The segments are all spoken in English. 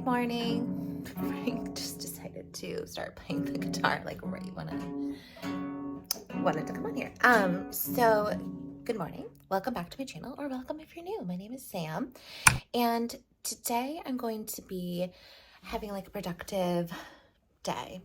Good morning. Frank just decided to start playing the guitar like right when I wanted to come on here. So good morning. Welcome back to my channel, or welcome if you're new. My name is Sam, and today I'm going to be having like a productive day,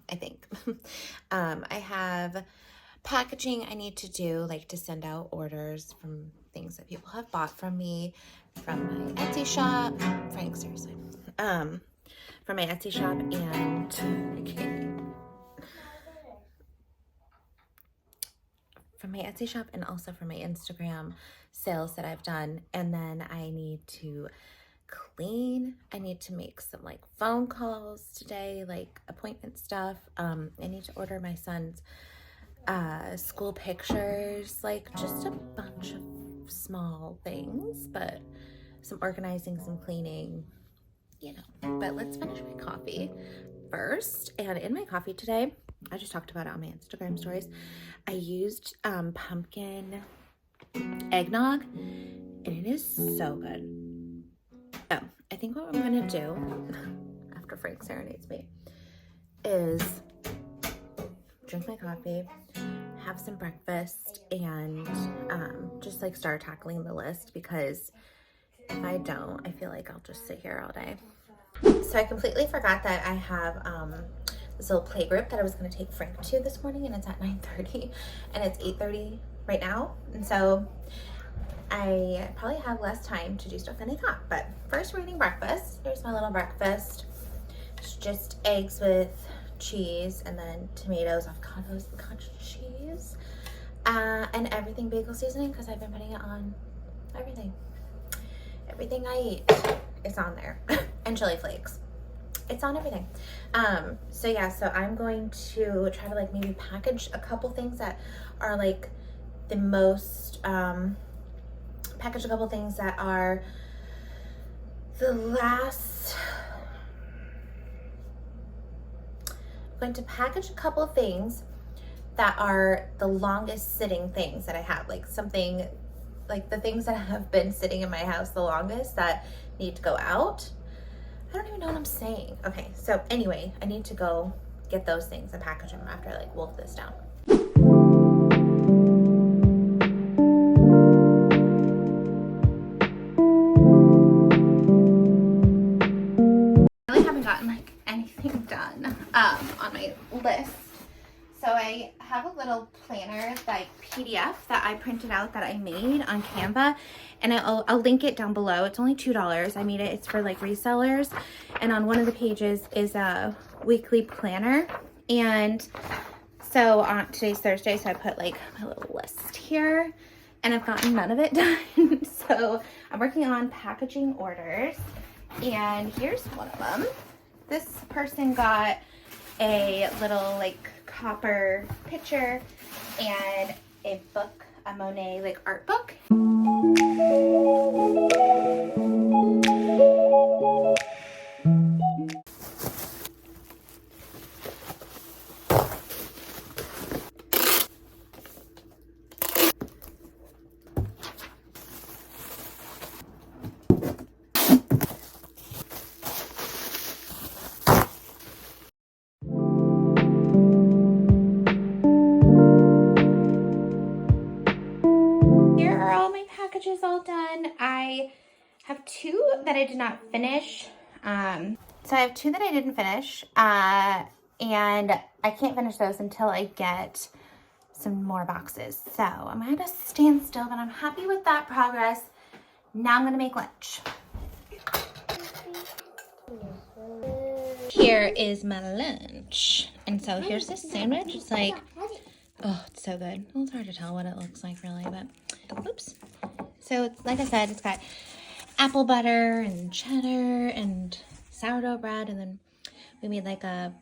I think. I have packaging I need to do, like to send out orders from things that people have bought from me, from my Etsy shop. Frank, seriously. From my Etsy shop and from my Etsy shop, and also from my Instagram sales that I've done. And then I need to clean. I need to make some like phone calls today, like appointment stuff. I need to order my son's school pictures, like just a bunch of small things, but some organizing, some cleaning, you know. But let's finish my coffee first. And in my coffee today, I just talked about it on my Instagram stories, I used pumpkin eggnog, and it is so good. Oh, I think what I'm gonna do after Frank serenades me is drink my coffee, have some breakfast, and just like start tackling the list, because if I don't, I feel like I'll just sit here all day. So I completely forgot that I have this little play group that I was going to take Frank to this morning, and it's at 9:30 and it's 8:30 right now, and so I probably have less time to do stuff than I thought. But first, we're eating breakfast. Here's my little breakfast. It's just eggs with cheese, and then tomatoes, avocados, and cottage cheese, and everything bagel seasoning, because I've been putting it on everything I eat. It's on there. And chili flakes, it's on everything. So yeah, so I'm going to try to like maybe package a couple things that are like the most package a couple things that are the last. I'm going to package a couple of things that are the longest sitting things that I have, like something like the things that have been sitting in my house the longest that need to go out. I don't even know what I'm saying. Okay, so anyway, I need to go get those things and package them after I like wolf this down. I really haven't gotten like anything done on my list. So I have a little planner, like PDF that I printed out that I made on Canva, and I'll link it down below. It's only $2. I made it. It's for like resellers, and on one of the pages is a weekly planner. And so on today's Thursday, so I put like my little list here, and I've gotten none of it done. So I'm working on packaging orders, and here's one of them. This person got a little like copper pitcher and a book, a Monet like art book. Packages all done. I have two that I did not finish. So I have two that I didn't finish, and I can't finish those until I get some more boxes. So I'm gonna stand still, but I'm happy with that progress. Now I'm gonna make lunch. Here is my lunch, and so here's this sandwich. It's like, oh, it's so good. Well, it's hard to tell what it looks like really, but oops. So it's, like I said, it's got apple butter and cheddar and sourdough bread, and then we made like a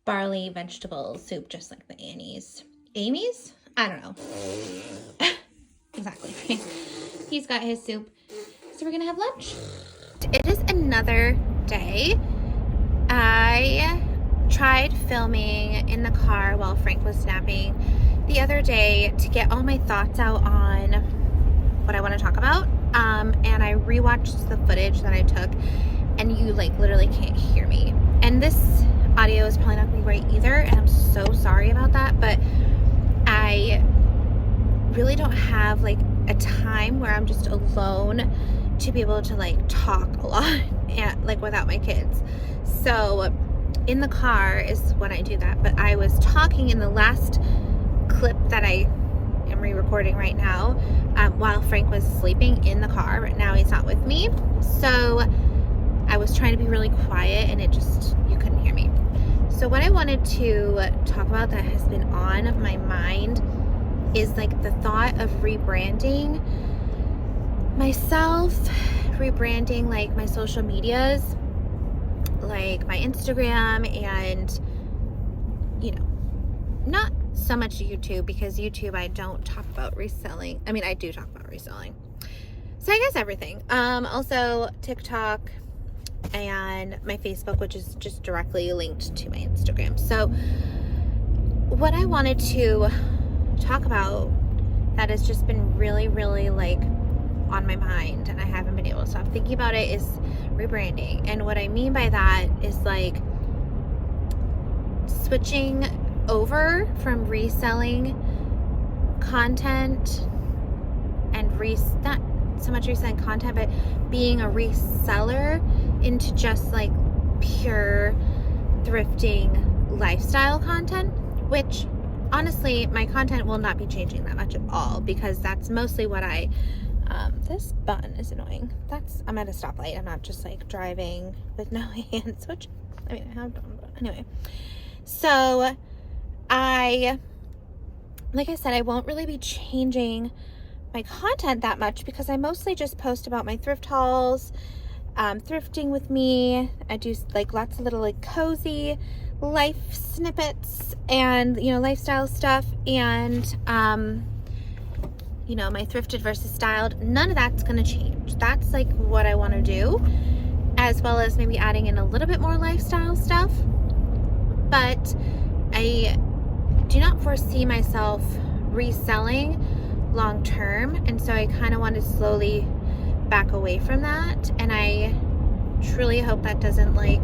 barley vegetable soup, just like the Amy's? I don't know. Exactly. He's got his soup, so we're gonna have lunch. It is another day. I tried filming in the car while Frank was napping the other day to get all my thoughts out on what I want to talk about, and I rewatched the footage that I took and you like literally can't hear me. And this audio is probably not gonna be great either, and I'm so sorry about that, but I really don't have like a time where I'm just alone to be able to like talk a lot and like without my kids. So in the car is when I do that. But I was talking in the last clip that I am re-recording right now while Frank was sleeping in the car. Right now he's not with me, so I was trying to be really quiet and it just, you couldn't hear me. So what I wanted to talk about that has been on my mind is like the thought of rebranding myself, rebranding like my social medias, like my Instagram, and not so much YouTube, because YouTube I don't talk about reselling. I mean, I do talk about reselling. So I guess everything. Also TikTok and my Facebook, which is just directly linked to my Instagram. So what I wanted to talk about that has just been really, really like on my mind and I haven't been able to stop thinking about it is rebranding. And what I mean by that is like switching over from reselling content and not so much reselling content, but being a reseller into just like pure thrifting lifestyle content, which honestly my content will not be changing that much at all, because that's mostly what I this button is annoying. I'm at a stoplight. I'm not just like driving with no hands, which I mean I have done, but anyway. So like I said, I won't really be changing my content that much because I mostly just post about my thrift hauls, thrifting with me. I do like lots of little like cozy life snippets and lifestyle stuff, and my thrifted versus styled. None of that's gonna change. That's like what I want to do, as well as maybe adding in a little bit more lifestyle stuff. But I do not foresee myself reselling long term, and so I kind of want to slowly back away from that. And I truly hope that doesn't like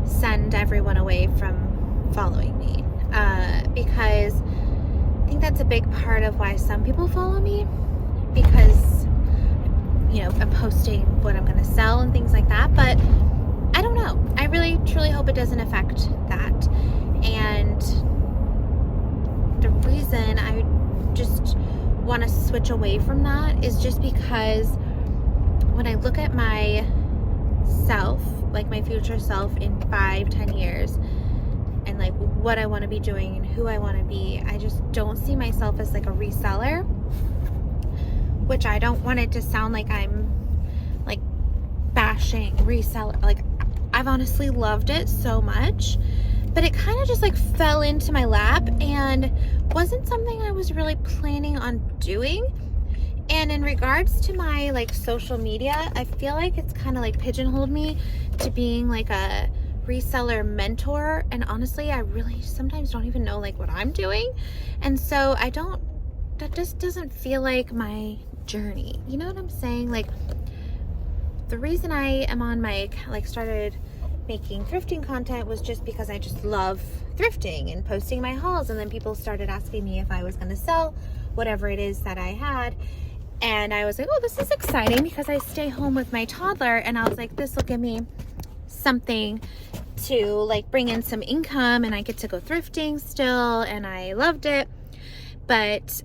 send everyone away from following me, because I think that's a big part of why some people follow me, because I'm posting what I'm going to sell and things like that. But I don't know, I really truly hope it doesn't affect that. And the reason I just want to switch away from that is just because when I look at myself, like my future self in 5-10 years, and like what I want to be doing and who I want to be, I just don't see myself as like a reseller, which I don't want it to sound like I'm like bashing reseller. Like I've honestly loved it so much, but it kind of just like fell into my lap and wasn't something I was really planning on doing. And in regards to my like social media, I feel like it's kind of like pigeonholed me to being like a reseller mentor, and honestly I really sometimes don't even know like what I'm doing. And so that just doesn't feel like my journey, you know what I'm saying? Like the reason I am on my like started making thrifting content was just because I just love thrifting and posting my hauls, and then people started asking me if I was going to sell whatever it is that I had. And I was like, oh, this is exciting, because I stay home with my toddler, and I was like, this will give me something to like bring in some income, and I get to go thrifting still, and I loved it. But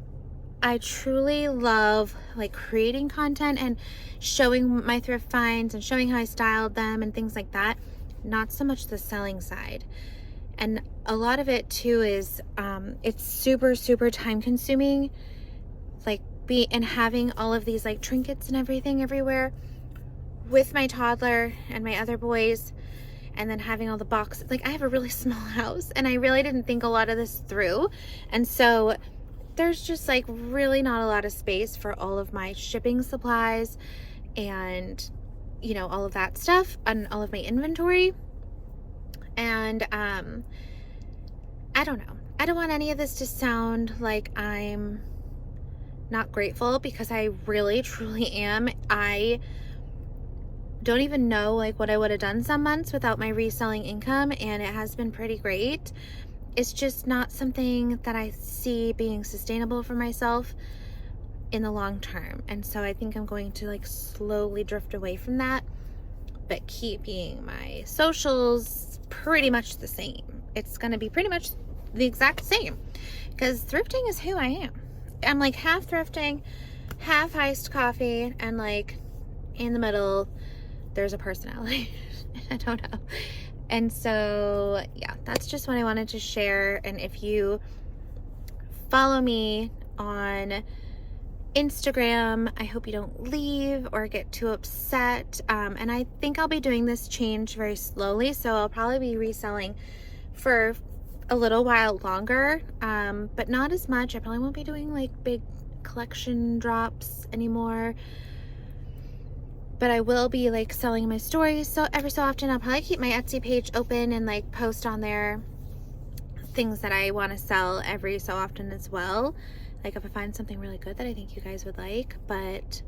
I truly love like creating content and showing my thrift finds and showing how I styled them and things like that, not so much the selling side. And a lot of it too is it's super time consuming, like having all of these like trinkets and everything everywhere with my toddler and my other boys, and then having all the boxes. Like I have a really small house, and I really didn't think a lot of this through, and so there's just like really not a lot of space for all of my shipping supplies and all of that stuff and all of my inventory. And I don't know, I don't want any of this to sound like I'm not grateful, because I really truly am. I don't even know like what I would have done some months without my reselling income, and it has been pretty great. It's just not something that I see being sustainable for myself in the long term. And so I think I'm going to like slowly drift away from that, but keeping my socials pretty much the same. It's going to be pretty much the exact same because thrifting is who I am. I'm like half thrifting, half iced coffee, and like in the middle, there's a personality. I don't know. And so, yeah, that's just what I wanted to share. And if you follow me on Instagram, I hope you don't leave or get too upset. And I think I'll be doing this change very slowly. So I'll probably be reselling for a little while longer, but not as much. I probably won't be doing like big collection drops anymore. But I will be like selling my stories. So every so often I'll probably keep my Etsy page open and like post on there things that I want to sell every so often as well. Like if I find something really good that I think you guys would like. But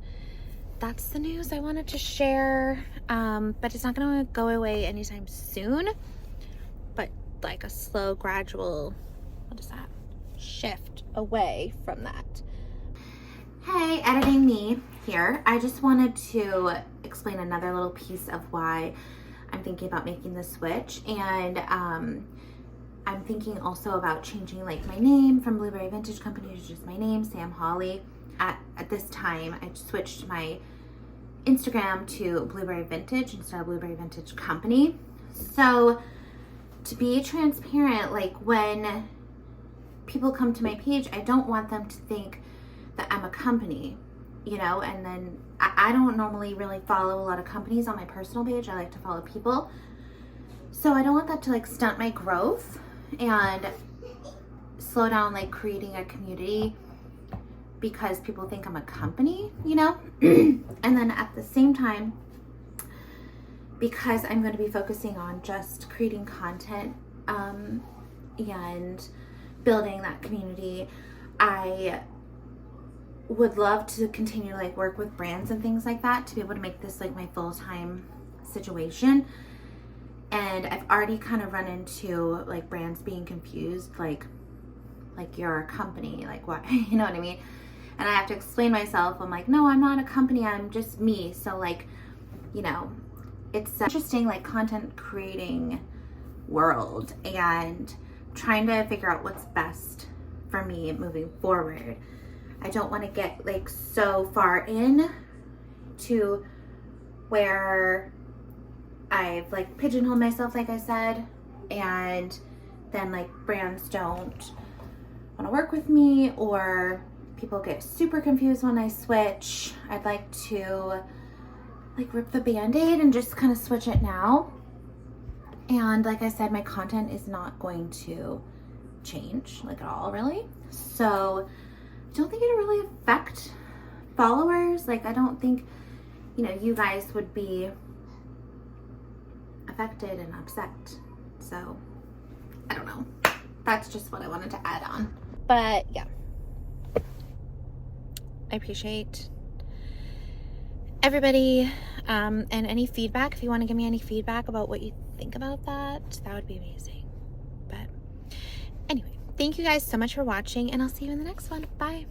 that's the news I wanted to share. But it's not going to go away anytime soon. But like a slow, gradual, what is that? Shift away from that. Hey, editing me here. I just wanted to explain another little piece of why I'm thinking about making the switch. And I'm thinking also about changing like my name from Blueberry Vintage Company to just my name, Sam Holly. At this time, I switched my Instagram to Blueberry Vintage instead of Blueberry Vintage Company. So to be transparent, like when people come to my page, I don't want them to think that I'm a company, you know, and then I don't normally really follow a lot of companies on my personal page. I like to follow people. So I don't want that to like stunt my growth and slow down like creating a community because people think I'm a company, you know? And then at the same time, because I'm going to be focusing on just creating content and building that community, I would love to continue to like work with brands and things like that to be able to make this like my full-time situation. And I've already kind of run into like brands being confused, like you're a company, like what, you know what I mean? And I have to explain myself. I'm like, no, I'm not a company, I'm just me. So like, you know, it's interesting like content creating world and trying to figure out what's best for me moving forward. I don't want to get like so far in to where I've like pigeonholed myself, like I said, and then like brands don't want to work with me or people get super confused when I switch. I'd like to like rip the band-aid and just kind of switch it now. And like I said, my content is not going to change like at all, really. So I don't think it'll really affect followers. Like I don't think, you know, you guys would be affected and upset. So I don't know. That's just what I wanted to add on. But yeah, I appreciate everybody and any feedback. If you want to give me any feedback about what you think about that would be amazing. But anyway, thank you guys so much for watching, and I'll see you in the next one. Bye.